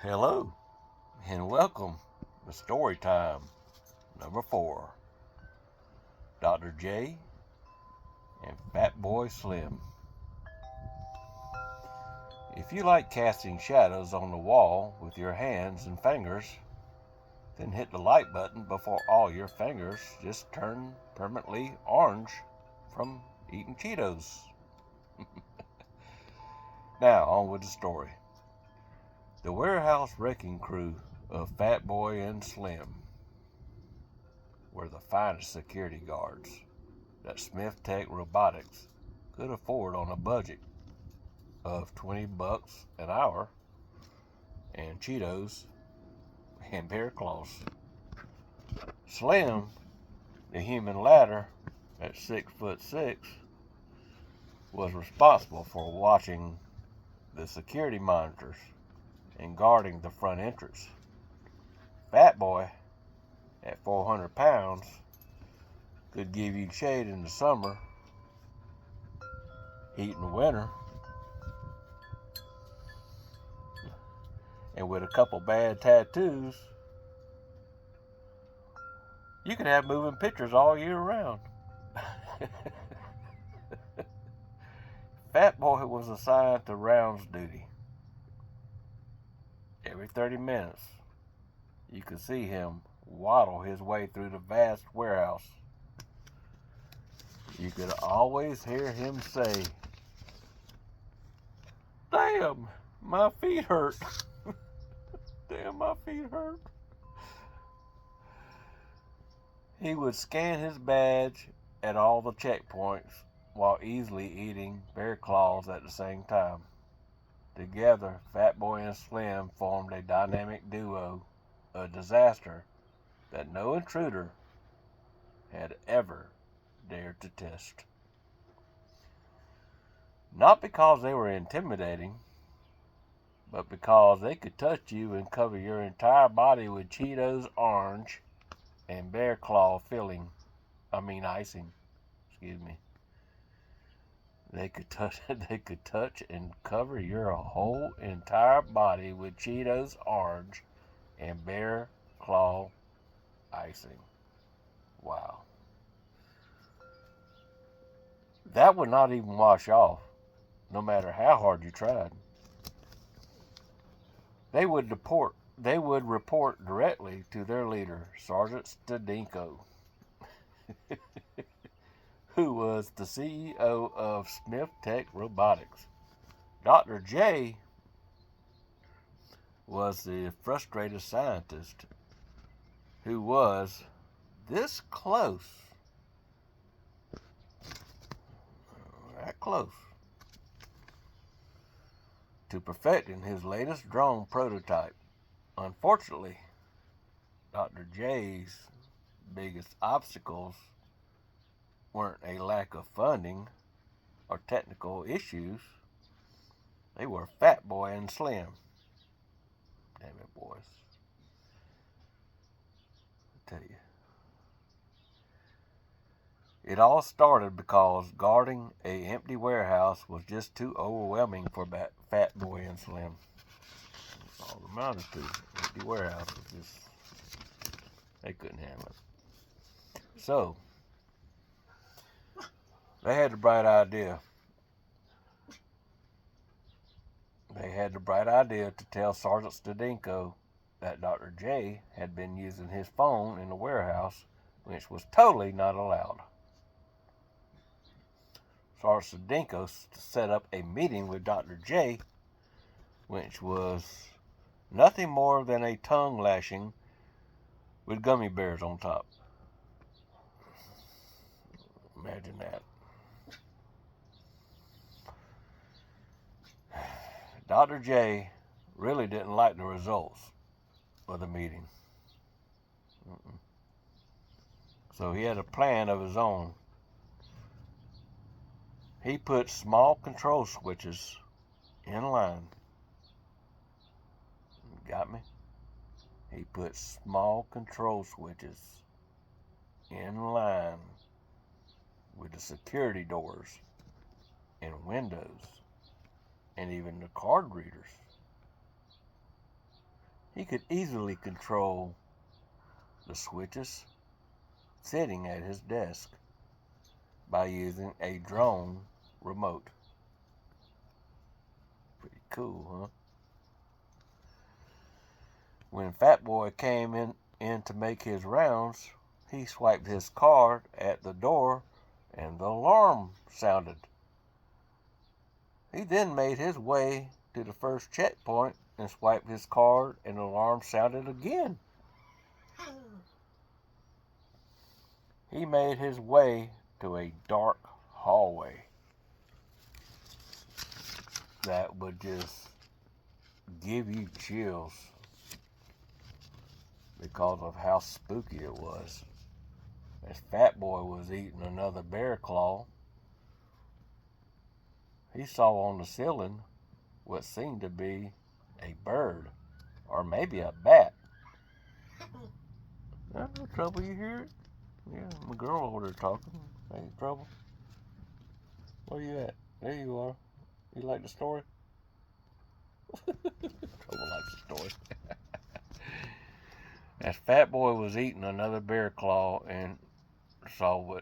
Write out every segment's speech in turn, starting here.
Hello and welcome to Story Time number 4. Dr. J and Fatboy Slim. If you like casting shadows on the wall with your hands and fingers, then hit the like button before all your fingers just turn permanently orange from eating Cheetos. Now on with the story. The warehouse wrecking crew of Fatboy and Slim were the finest security guards that Smith Tech Robotics could afford on a budget of $20 an hour and Cheetos and bear claws. Slim, the human ladder at 6'6", was responsible for watching the security monitors and guarding the front entrance. Fatboy, at 400 pounds, could give you shade in the summer, heat in the winter, and with a couple bad tattoos, you could have moving pictures all year round. Fatboy was assigned to rounds duty. Every 30 minutes, you could see him waddle his way through the vast warehouse. You could always hear him say, "Damn, my feet hurt. Damn, my feet hurt." He would scan his badge at all the checkpoints while easily eating bear claws at the same time. Together, Fatboy and Slim formed a dynamic duo, a disaster that no intruder had ever dared to test. Not because they were intimidating, but because they could touch you and cover your entire body with Cheetos orange and bear claw icing. Excuse me. They could touch and cover your whole entire body with Cheetos orange and bear claw icing. Wow. That would not even wash off, no matter how hard you tried. They would report directly to their leader, Sergeant Stadinko, who was the CEO of Smith Tech Robotics. Dr. J was the frustrated scientist who was this close, that close, to perfecting his latest drone prototype. Unfortunately, Dr. J's biggest obstacles weren't a lack of funding or technical issues. They were Fatboy and Slim. Damn it, boys. I tell you. It all started because guarding an empty warehouse was just too overwhelming for Fatboy and Slim. That's all it amounted to. Empty warehouse was just, they couldn't handle it. So, they had the bright idea. To tell Sergeant Stadinko that Dr. J had been using his phone in the warehouse, which was totally not allowed. Sergeant Stadinko set up a meeting with Dr. J, which was nothing more than a tongue lashing with gummy bears on top. Imagine that. Dr. J really didn't like the results of the meeting. So he had a plan of his own. He put small control switches in line. Got me? He put small control switches in line with the security doors and windows and even the card readers. He could easily control the switches sitting at his desk by using a drone remote. Pretty cool, huh? When Fatboy came in to make his rounds, he swiped his card at the door and the alarm sounded. He then made his way to the first checkpoint and swiped his card and the alarm sounded again. He made his way to a dark hallway that would just give you chills because of how spooky it was. As Fatboy was eating another bear claw, he saw on the ceiling what seemed to be a bird, or maybe a bat. No trouble, you hear it? Yeah, my girl over there talking. Ain't trouble. Where you at? There you are. You like the story? Trouble likes the story. As Fatboy was eating another bear claw and saw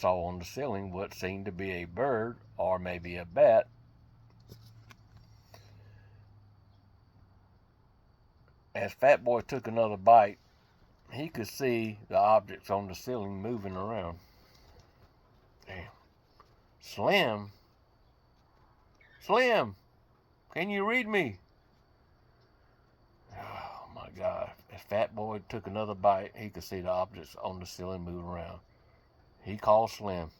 on the ceiling what seemed to be a bird or maybe a bat, as Fatboy took another bite, he could see the objects on the ceiling moving around. Damn. Slim, can you read me? Oh my God. As Fatboy took another bite, he could see the objects on the ceiling moving around. He called Slim.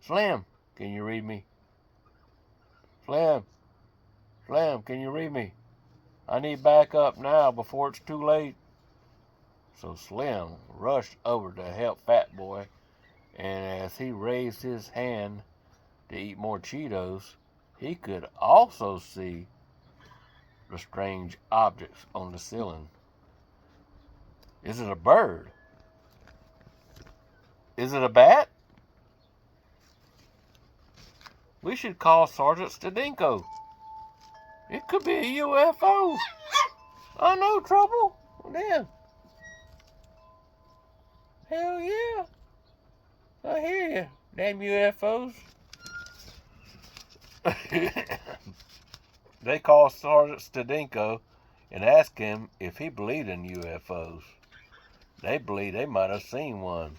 Slim, can you read me? Slim, can you read me? I need backup now before it's too late. So Slim rushed over to help Fatboy, and as he raised his hand to eat more Cheetos, he could also see the strange objects on the ceiling. Is it a bird? Is it a bat? We should call Sergeant Stadinko. It could be a UFO. I know, Trouble. Then. Hell yeah. I hear you. Damn UFOs. They called Sergeant Stadinko and asked him if he believed in UFOs. They believed they might have seen one.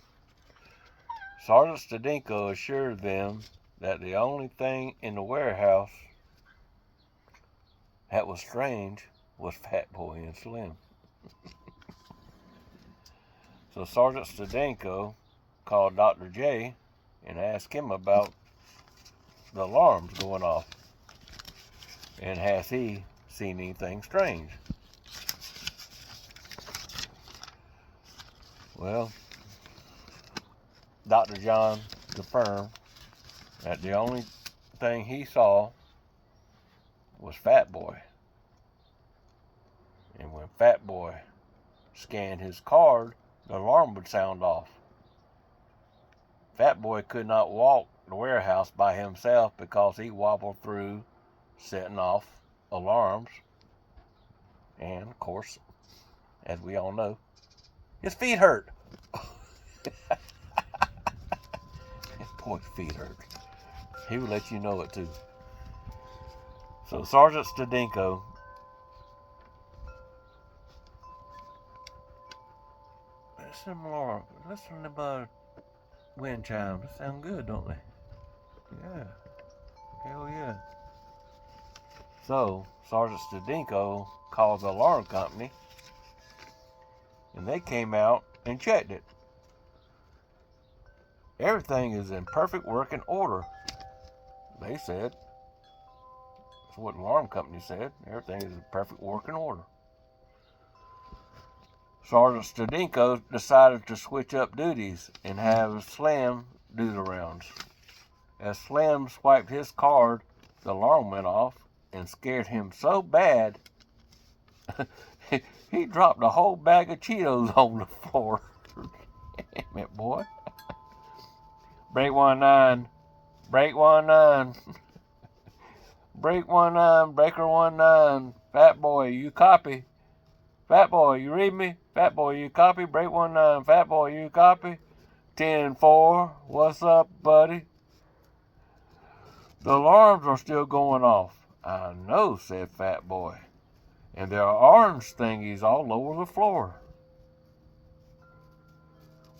Sergeant Stadinko assured them that the only thing in the warehouse that was strange was Fatboy and Slim. So Sergeant Stadinko called Dr. J and asked him about the alarms going off and has he seen anything strange. Well, Dr. John confirmed that the only thing he saw was Fatboy. And when Fatboy scanned his card, the alarm would sound off. Fatboy could not walk the warehouse by himself because he wobbled through setting off alarms. And, of course, as we all know, his feet hurt. His boy's feet hurt. He would let you know it too. So Sergeant Stadinko listen about wind chimes. They sound good, don't they? Yeah. Hell yeah. So Sergeant Stadinko called the alarm company and they came out and checked it. Everything is in perfect working order, they said. That's what the alarm company said. Everything is in perfect working order. Sergeant Stadinko decided to switch up duties and have Slim do the rounds. As Slim swiped his card, the alarm went off and scared him so bad he dropped a whole bag of Cheetos on the floor. Damn it, boy. Break 19. Break 19. Break 19. Breaker 19. Fatboy, you copy? Fatboy, you read me? Fatboy, you copy? Break 19. Fatboy, you copy? 10-4. What's up, buddy? The alarms are still going off. I know, said Fatboy. And there are orange thingies all over the floor.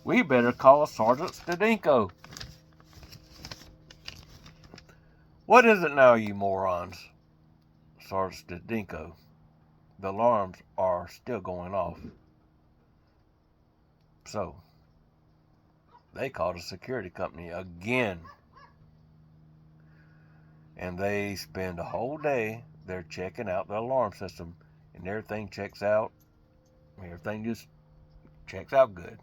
We better call Sergeant Stadinko. What is it now, you morons? Sergeant Stadinko. The alarms are still going off. So, they called a security company again. And they spend a whole day there checking out the alarm system. And everything checks out. Everything just checks out good.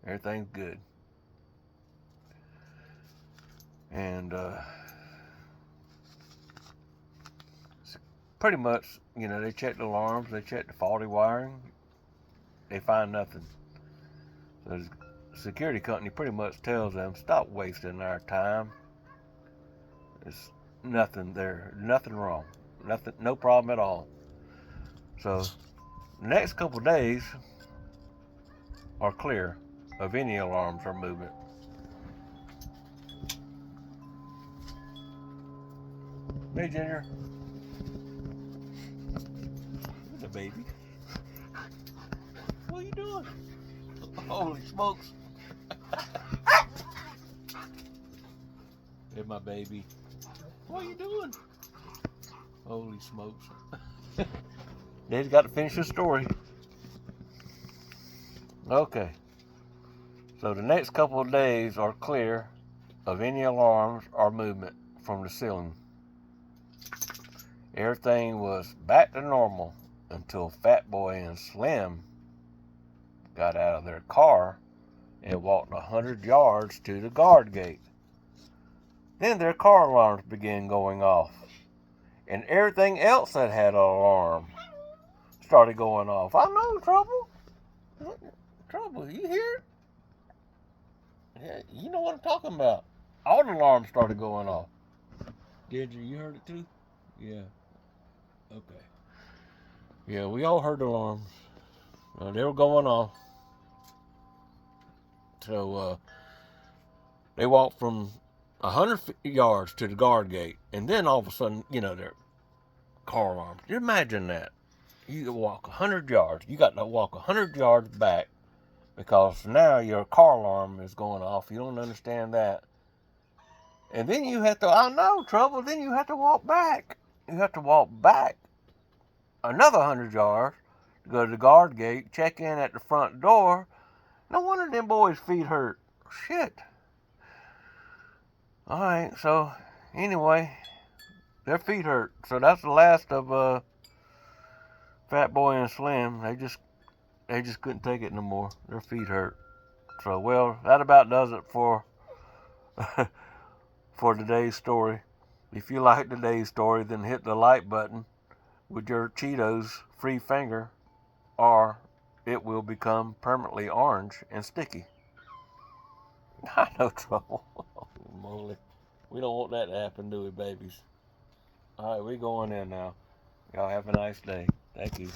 Everything's good. And pretty much, they check the alarms, they check the faulty wiring, they find nothing. So the security company pretty much tells them, stop wasting our time. There's nothing there, nothing wrong, nothing, no problem at all. So the next couple of days are clear of any alarms or movement. Hey, Ginger. The baby. What are you doing? Holy smokes. There's my baby. What are you doing? Holy smokes. Dad's got to finish his story. Okay. So the next couple of days are clear of any alarms or movement from the ceiling. Everything was back to normal until Fatboy and Slim got out of their car and walked 100 yards to the guard gate. Then their car alarms began going off, and everything else that had an alarm started going off. I know, Trouble. Trouble, you hear it? Yeah, you know what I'm talking about. All the alarms started going off. Did you? You heard it too? Yeah. Okay. Yeah, we all heard the alarms. They were going off. So they walked from 100 yards to the guard gate, and then all of a sudden, their car alarms. You imagine that. You walk 100 yards. You got to walk 100 yards back because now your car alarm is going off. You don't understand that. And then you have to, I know, Trouble, then you have to walk back. You have to walk back another 100 yards to go to the guard gate, check in at the front door. No wonder them boys' feet hurt. Shit. Alright, so anyway, their feet hurt. So that's the last of Fatboy and Slim. They just couldn't take it no more. Their feet hurt. So well, that about does it for for today's story. If you like today's story, then hit the like button with your Cheetos free finger, or it will become permanently orange and sticky. I know, Trouble. Holy moly. We don't want that to happen, do we, babies? All right, we're going in now. Y'all have a nice day. Thank you.